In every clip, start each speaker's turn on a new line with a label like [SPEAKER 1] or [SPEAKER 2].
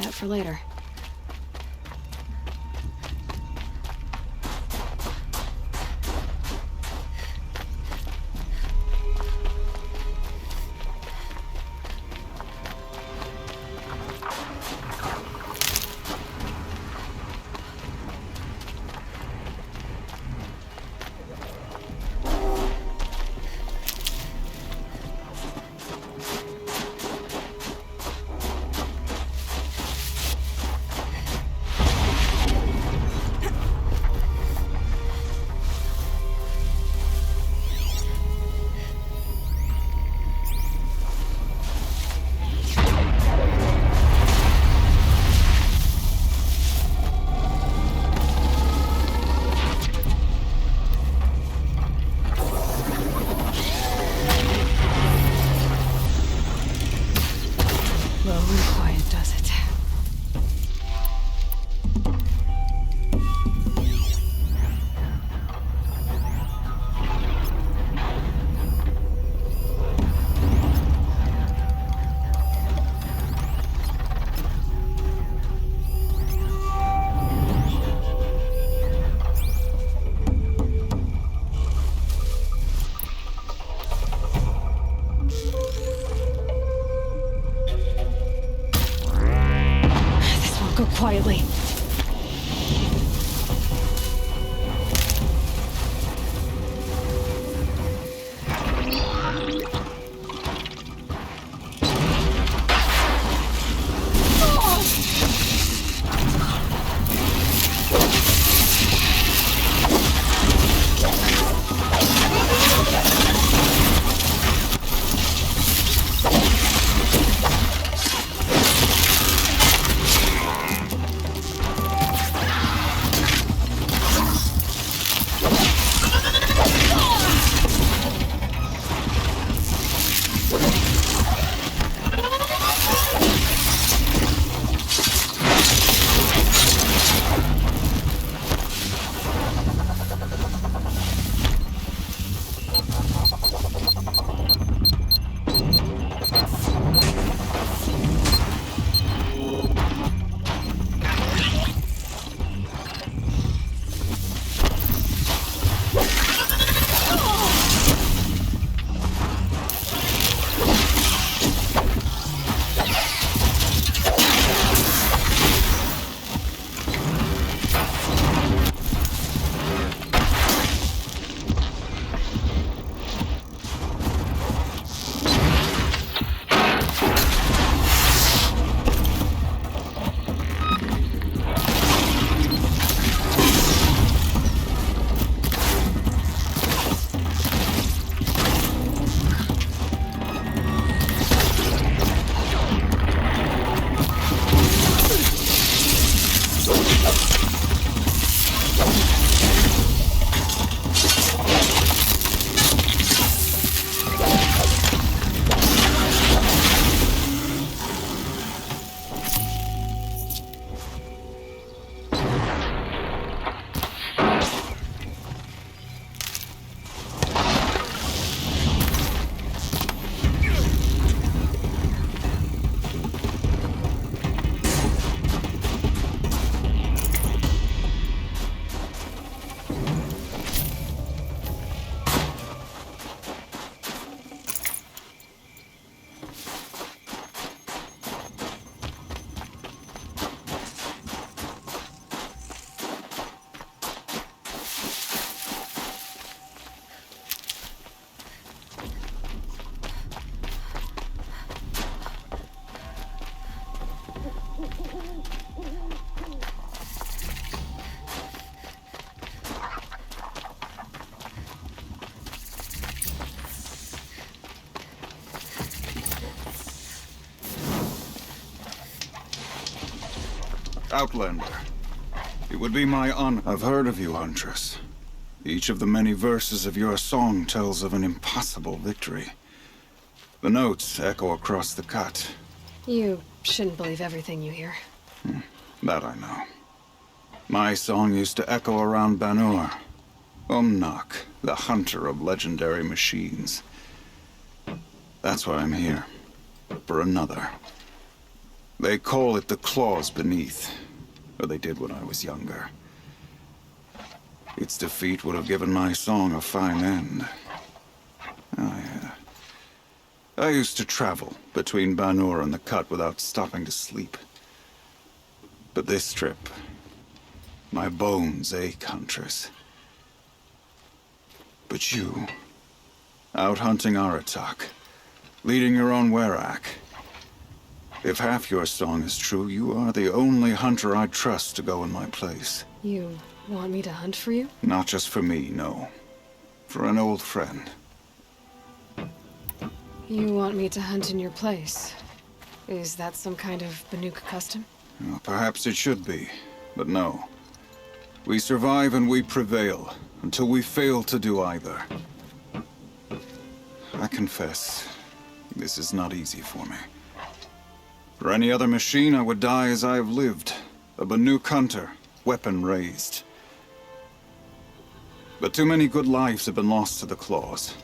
[SPEAKER 1] that for later. Quietly.
[SPEAKER 2] Outlander. It would be my honor. I've heard of you, Huntress. Each of the many verses of your song tells of an impossible victory. The notes echo across the cut.
[SPEAKER 1] You shouldn't believe everything you hear.
[SPEAKER 2] That I know. My song used to echo around Banur. Umnak, the hunter of legendary machines. That's why I'm here. For another. They call it the claws beneath. Or they did when I was younger. Its defeat would have given my song a fine end. I used to travel between Banur and the Cut without stopping to sleep. But this trip, my bones ache, Huntress. But you, out hunting Aratak, leading your own Werak. If half your song is true, you are the only hunter I'd trust to go in my place.
[SPEAKER 1] You want me to hunt for you?
[SPEAKER 2] Not just for me, no. For an old friend.
[SPEAKER 1] You want me to hunt in your place? Is that some kind of Banuk custom?
[SPEAKER 2] Well, perhaps it should be, but no. We survive and we prevail, until we fail to do either. I confess, this is not easy for me. For any other machine, I would die as I have lived. A Banuk hunter, weapon raised. But too many good lives have been lost to the claws.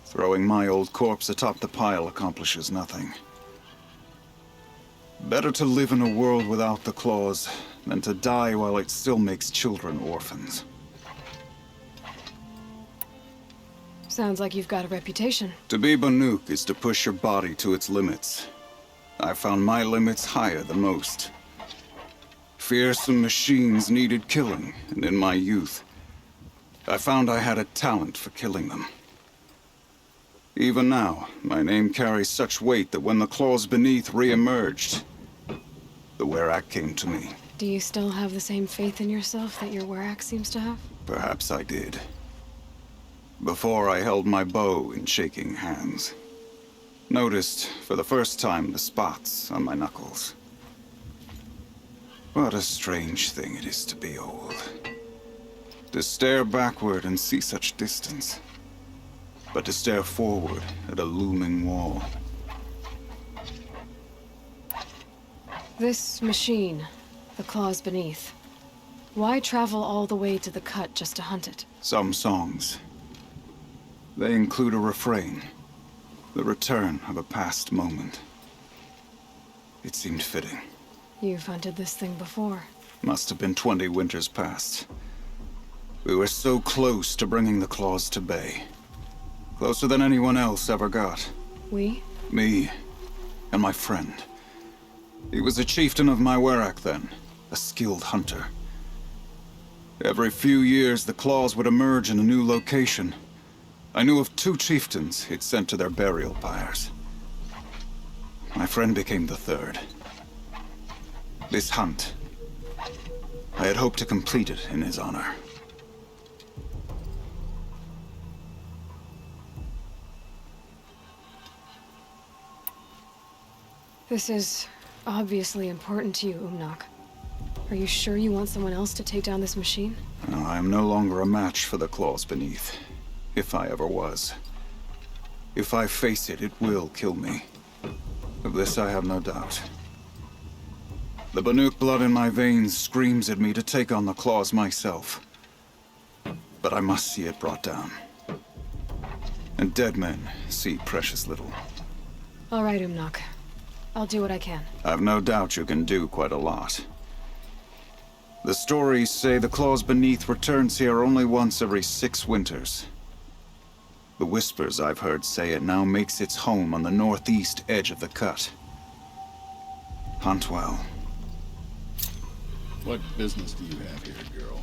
[SPEAKER 2] Throwing my old corpse atop the pile accomplishes nothing. Better to live in a world without the claws than to die while it still makes children orphans.
[SPEAKER 1] Sounds like you've got a reputation.
[SPEAKER 2] To be Banuk is to push your body to its limits. I found my limits higher than most. Fearsome machines needed killing, and in my youth, I found I had a talent for killing them. Even now, my name carries such weight that when the claws beneath re-emerged, the Werak came to me.
[SPEAKER 1] Do you still have the same faith in yourself that your Werak seems to have?
[SPEAKER 2] Perhaps I did. Before I held my bow in shaking hands. Noticed, for the first time, the spots on my knuckles. What a strange thing it is to be old. To stare backward and see such distance. But to stare forward at a looming wall.
[SPEAKER 1] This machine, the claws beneath. Why travel all the way to the Cut just to hunt it?
[SPEAKER 2] Some songs. They include a refrain. The return of a past moment. It seemed fitting.
[SPEAKER 1] You've hunted this thing before.
[SPEAKER 2] Must have been 20 winters past. We were so close to bringing the claws to bay. Closer than anyone else ever got.
[SPEAKER 1] We?
[SPEAKER 2] Me and my friend. He was a chieftain of my Werak then, a skilled hunter. Every few years, the claws would emerge in a new location. I knew of 2 chieftains he'd sent to their burial pyres. My friend became the 3rd. This hunt, I had hoped to complete it in his honor.
[SPEAKER 1] This is obviously important to you, Umnak. Are you sure you want someone else to take down this machine?
[SPEAKER 2] No, I am no longer a match for the claws beneath. If I ever was. If I face it, it will kill me. Of this I have no doubt. The Banuk blood in my veins screams at me to take on the claws myself. But I must see it brought down. And dead men see precious little.
[SPEAKER 1] All right, Umnak. I'll do what I can.
[SPEAKER 2] I've no doubt you can do quite a lot. The stories say the claws beneath returns here only once every 6 winters. The whispers I've heard say it now makes its home on the northeast edge of the Cut. Hunt well.
[SPEAKER 3] What business do you have here, girl?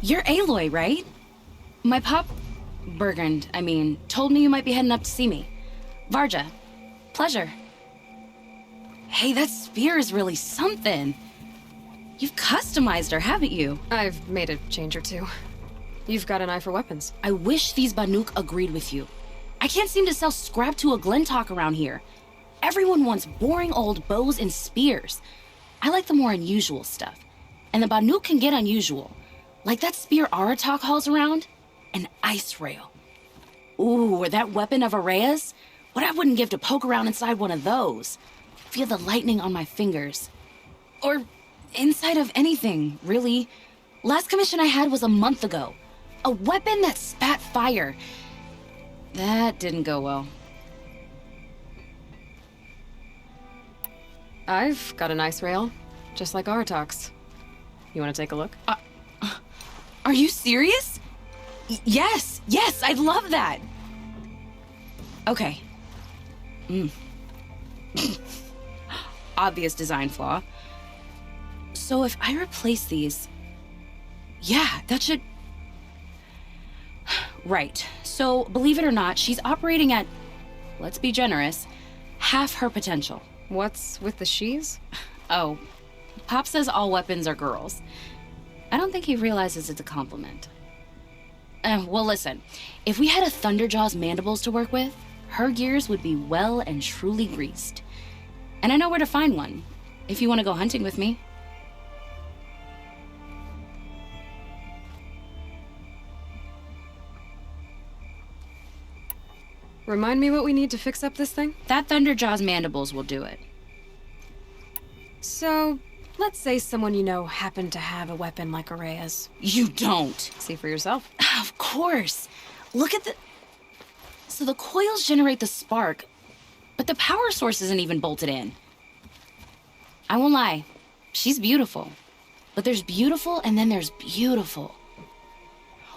[SPEAKER 4] You're Aloy, right? My pup, Bergund, told me you might be heading up to see me. Varja, pleasure. Hey, that spear is really something. You've customized her, haven't you?
[SPEAKER 1] I've made a change or 2. You've got an eye for weapons.
[SPEAKER 4] I wish these Banuk agreed with you. I can't seem to sell scrap to a Glentalk around here. Everyone wants boring old bows and spears. I like the more unusual stuff. And the Banuk can get unusual. Like that spear Aratak hauls around. An ice rail. Ooh, or that weapon of Araya's? What I wouldn't give to poke around inside one of those. Feel the lightning on my fingers. Or inside of anything, really. Last commission I had was a month ago. A weapon that spat fire. That didn't go well.
[SPEAKER 1] I've got a nice rail, just like Artak's. You want to take a look?
[SPEAKER 4] Are you serious? Yes, I'd love that. Okay. Obvious design flaw. So if I replace these... Yeah, that should... Right. So, believe it or not, she's operating at, let's be generous, half her potential.
[SPEAKER 1] What's with the she's?
[SPEAKER 4] Oh, Pop says all weapons are girls. I don't think he realizes it's a compliment. Well, listen. If we had a Thunderjaw's mandibles to work with, her gears would be well and truly greased. And I know where to find one, if you want to go hunting with me.
[SPEAKER 1] Remind me what we need to fix up this thing?
[SPEAKER 4] That Thunderjaw's mandibles will do it.
[SPEAKER 1] So, let's say someone you know happened to have a weapon like Araya's.
[SPEAKER 4] You don't.
[SPEAKER 1] See for yourself.
[SPEAKER 4] Of course. Look at the... So the coils generate the spark, but the power source isn't even bolted in. I won't lie. She's beautiful. But there's beautiful and then there's beautiful.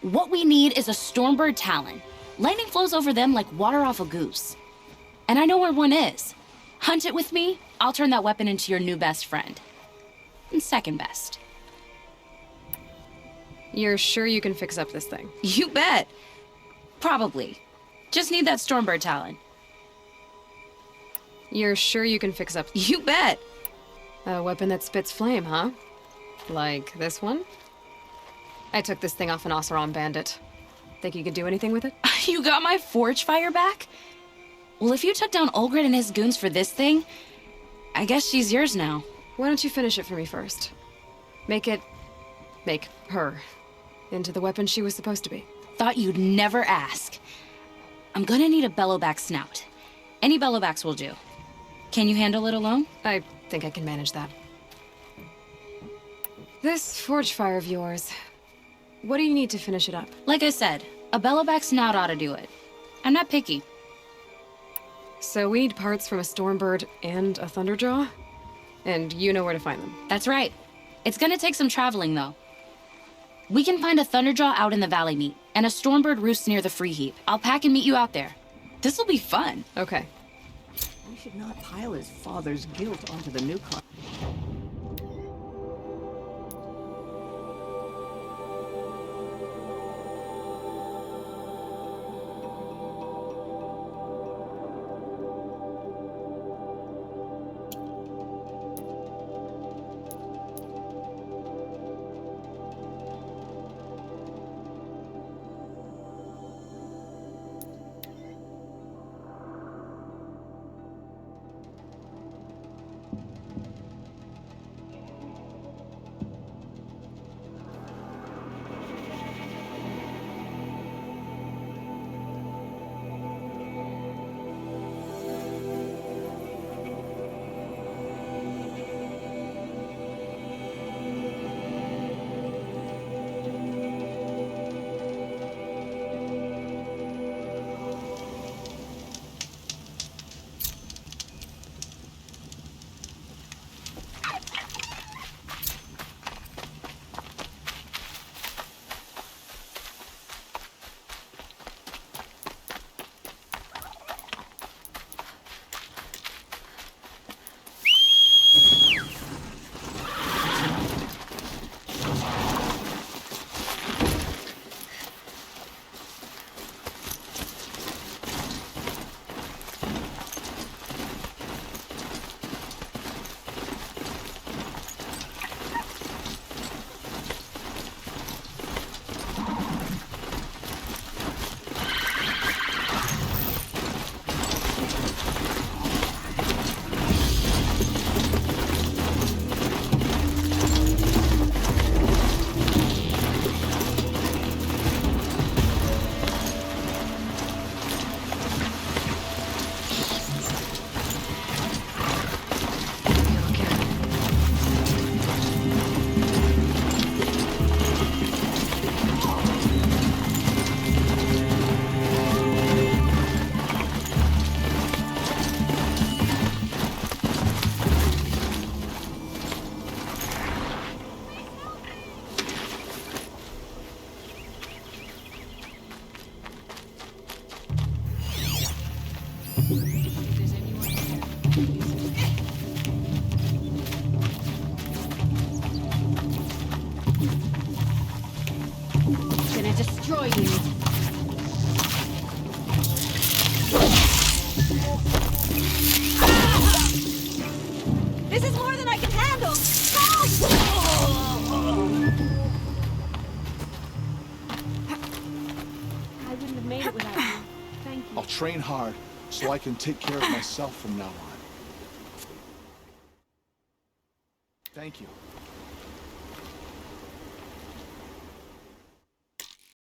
[SPEAKER 4] What we need is a Stormbird Talon. Lightning flows over them like water off a goose. And I know where one is. Hunt it with me, I'll turn that weapon into your new best friend. And second best.
[SPEAKER 1] You're sure you can fix up this thing?
[SPEAKER 4] You bet. Probably. Just need that Stormbird Talon.
[SPEAKER 1] You're sure you can fix up...
[SPEAKER 4] You bet.
[SPEAKER 1] A weapon that spits flame, huh? Like this one? I took this thing off an Oseram bandit. Think you could do anything with it?
[SPEAKER 4] You got my forge fire back? Well, if you took down Olgrid and his goons for this thing, I guess she's yours now.
[SPEAKER 1] Why don't you finish it for me first? Make her into the weapon she was supposed to be.
[SPEAKER 4] Thought you'd never ask. I'm gonna need a bellowback snout. Any bellowbacks will do. Can you handle it alone?
[SPEAKER 1] I think I can manage that. This forge fire of yours, what do you need to finish it up?
[SPEAKER 4] Like I said, a bellowback snout ought to do it. I'm not picky.
[SPEAKER 1] So we need parts from a Stormbird and a Thunderjaw? And you know where to find them.
[SPEAKER 4] That's right. It's gonna take some traveling, though. We can find a Thunderjaw out in the Valley Meet, and a Stormbird roosts near the Free Heap. I'll pack and meet you out there. This'll be fun.
[SPEAKER 1] Okay.
[SPEAKER 5] We should not pile his father's guilt onto the newcomer. This is more than I can handle! Help! I wouldn't have made it without you. Thank you.
[SPEAKER 3] I'll train hard so I can take care of myself from now on. Thank you.